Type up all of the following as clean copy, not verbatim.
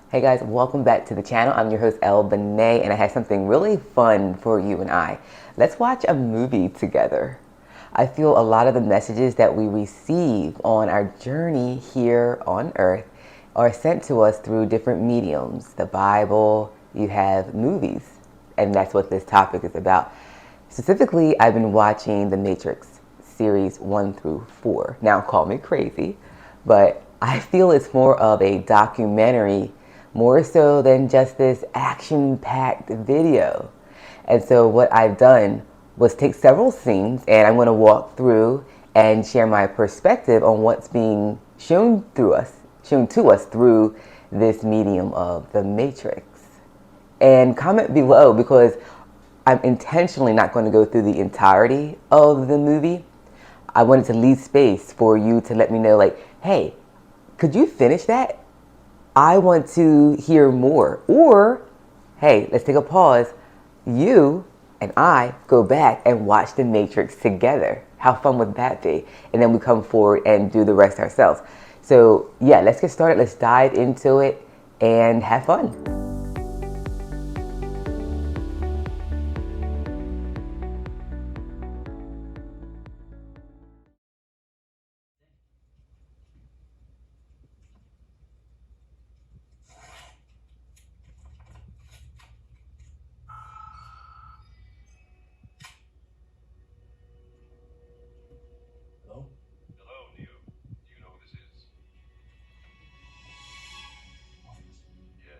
Hey guys, welcome back to the channel. I'm your host El Benet, and I have something really fun for you and I. Let's watch a movie together. I feel a lot of the messages that we receive on our journey here on earth are sent to us through different mediums. The Bible, you have movies, and that's what this topic is about. Specifically, I've been watching The Matrix series 1 through 4. Now, call me crazy, but I feel it's more of a documentary, more so than just this action-packed video. And so what I've done was take several scenes, and I'm going to walk through and share my perspective on what's being shown to us through this medium of The Matrix. And comment below, because I'm intentionally not going to go through the entirety of the movie. I wanted to leave space for you to let me know, like, hey, could you finish that? I want to hear more. Or, hey, let's take a pause. You and I go back and watch The Matrix together. How fun would that be? And then we come forward and do the rest ourselves. So yeah, let's get started. Let's dive into it and have fun. Hello? Hello, Neo. Do you know who this is? What? Yes.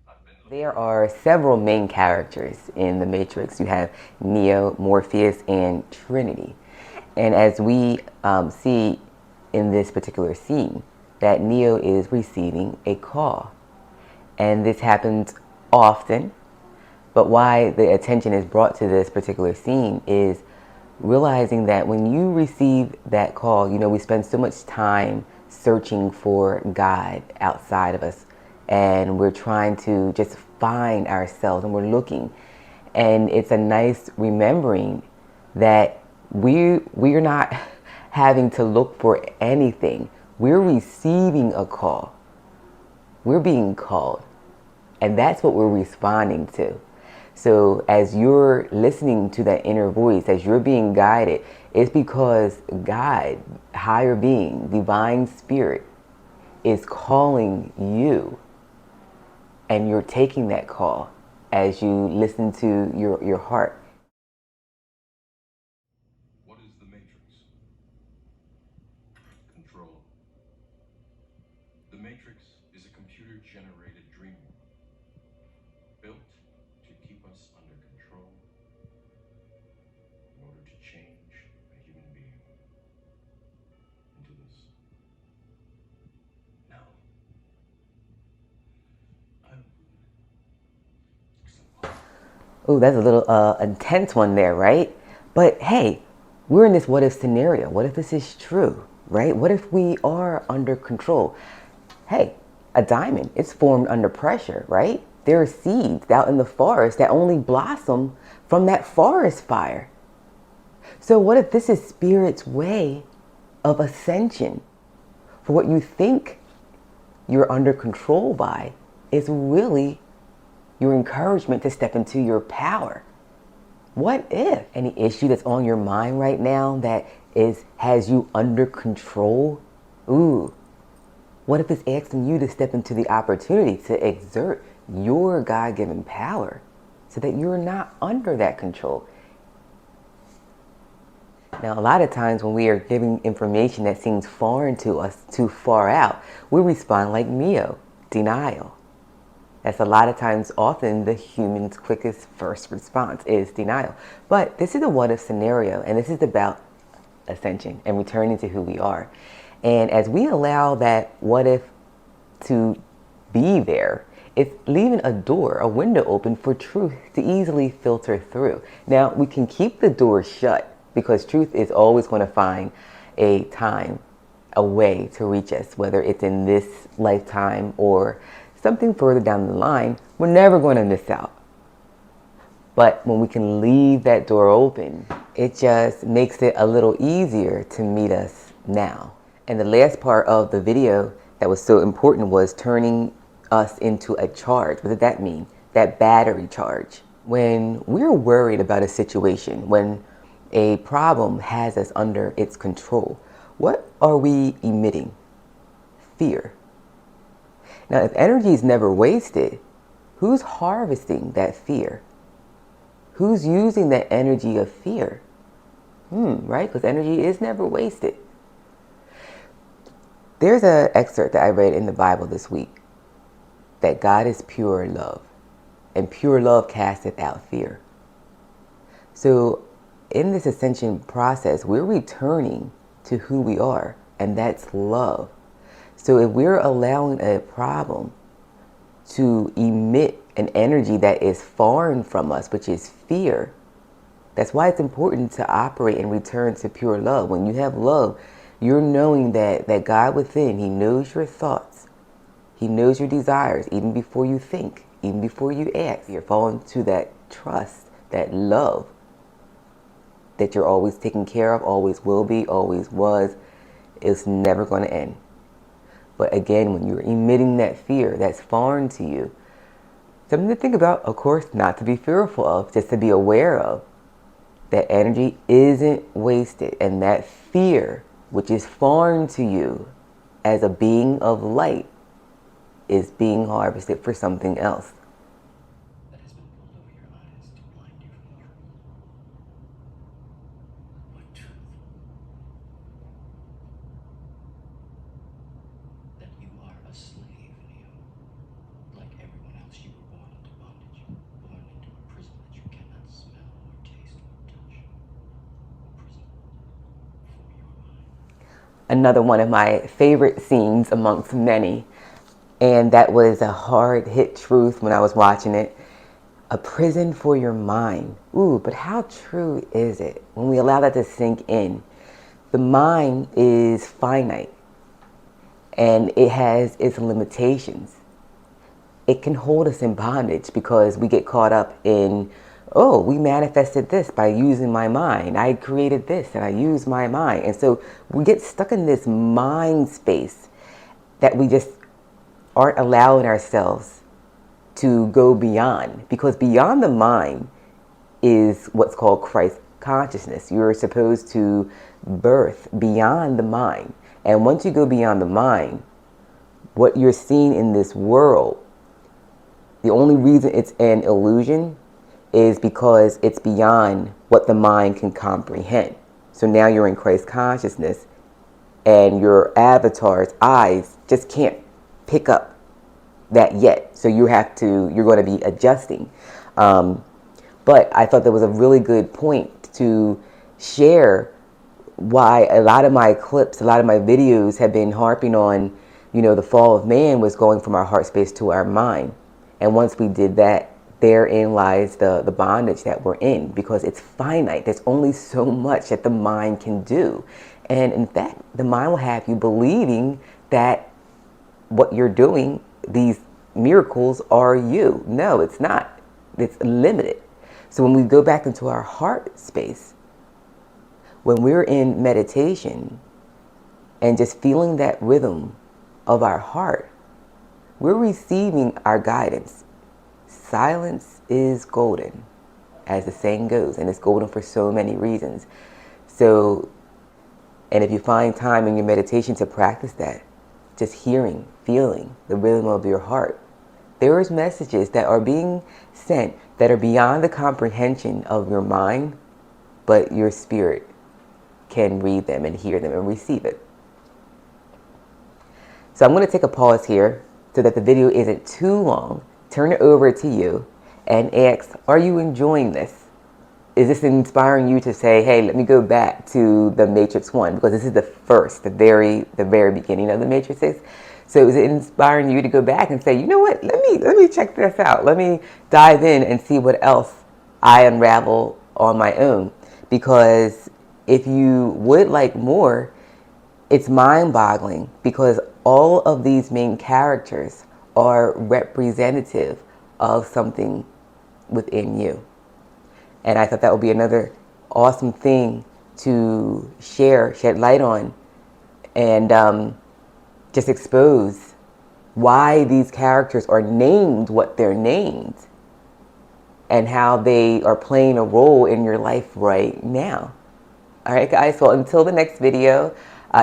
I've been looking. There are several main characters in The Matrix. You have Neo, Morpheus, and Trinity. And as we see in this particular scene, that Neo is receiving a call. And this happens often, but why the attention is brought to this particular scene is realizing that when you receive that call, we spend so much time searching for God outside of us, and we're trying to just find ourselves, and we're looking. And it's a nice remembering that we're not having to look for anything. We're receiving a call. We're being called. And that's what we're responding to. So as you're listening to that inner voice, as you're being guided, it's because God, higher being, divine spirit, is calling you. And you're taking that call as you listen to your heart. What is the Matrix? Control. The Matrix is a computer-generated dream world built to keep us under control in order to change a human being into this. Now, I don't believe Oh, that's a little intense one there, right? But hey, we're in this what if scenario. What if this is true, right? What if we are under control? Hey, a diamond, it's formed under pressure, right? There are seeds out in the forest that only blossom from that forest fire. So what if this is spirit's way of ascension? For what you think you're under control by is really your encouragement to step into your power. What if any issue that's on your mind right now that has you under control? Ooh, what if it's asking you to step into the opportunity to exert your God-given power so that you're not under that control? Now, a lot of times when we are giving information that seems foreign to us, too far out, we respond like Neo, denial. That's a lot of times, often the human's quickest first response is denial. But this is a what if scenario, and this is about ascension and returning to who we are. And as we allow that what if to be there, it's leaving a door, a window open for truth to easily filter through. Now, we can keep the door shut because truth is always going to find a time, a way to reach us, whether it's in this lifetime or something further down the line. We're never going to miss out. But when we can leave that door open, it just makes it a little easier to meet us now. And the last part of the video that was so important was turning us into a charge. What does that mean? That battery charge. When we're worried about a situation, when a problem has us under its control, what are we emitting? Fear. Now, if energy is never wasted, who's harvesting that fear? Who's using that energy of fear? Right? Because energy is never wasted. There's an excerpt that I read in the Bible this week that God is pure love, and pure love casteth out fear. So in this ascension process, we're returning to who we are, and that's love. So if we're allowing a problem to emit an energy that is foreign from us, which is fear, that's why it's important to operate and return to pure love. When you have love, you're knowing that God within, He knows your thoughts. He knows your desires, even before you think, even before you ask. You're falling to that trust, that love, that you're always taken care of, always will be, always was. It's never going to end. But again, when you're emitting that fear that's foreign to you, something to think about, of course, not to be fearful of, just to be aware of. That energy isn't wasted, and that fear, which is foreign to you as a being of light, is being harvested for something else. That has been pulled over your eyes to blind you from the truth. What truth? That you are a slave, Neo. Like everyone else, you were born into bondage, born into a prison that you cannot smell or taste or touch. A prison for your mind. Another one of my favorite scenes amongst many, and that was a hard hit truth when I was watching it. A prison for your mind. Ooh, but how true is it when we allow that to sink in? The mind is finite, and it has its limitations. It can hold us in bondage because we get caught up in, oh, we manifested this by using my mind. I created this and I used my mind. And so we get stuck in this mind space that we just aren't allowing ourselves to go beyond. Because beyond the mind is what's called Christ consciousness. You're supposed to birth beyond the mind. And once you go beyond the mind, what you're seeing in this world, the only reason it's an illusion is because it's beyond what the mind can comprehend. So now you're in Christ consciousness, and your avatar's eyes just can't pick up that yet. So you're going to be adjusting. But I thought that was a really good point to share why a lot of my clips, a lot of my videos have been harping on, the fall of man was going from our heart space to our mind. And once we did that, therein lies the bondage that we're in, because it's finite. There's only so much that the mind can do. And in fact, the mind will have you believing that what you're doing, these miracles, are you. No, it's not. It's limited. So when we go back into our heart space, when we're in meditation and just feeling that rhythm of our heart, we're receiving our guidance. Silence is golden, as the saying goes, and it's golden for so many reasons. So, and if you find time in your meditation to practice that, just hearing, feeling the rhythm of your heart, there is messages that are being sent that are beyond the comprehension of your mind, but your spirit can read them and hear them and receive it. So I'm going to take a pause here so that the video isn't too long. Turn it over to you and ask, are you enjoying this? Is this inspiring you to say, hey, let me go back to the Matrix 1, because this is the very beginning of the Matrixes. So is it inspiring you to go back and say, you know what, let me check this out. Let me dive in and see what else I unravel on my own. Because if you would like more, it's mind-boggling, because all of these main characters are representative of something within you. And I thought that would be another awesome thing to shed light on, and just expose why these characters are named what they're named, and how they are playing a role in your life right now. All right, guys. Well, until the next video,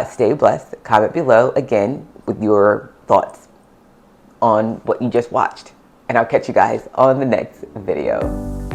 stay blessed. Comment below again with your thoughts on what you just watched. And I'll catch you guys on the next video.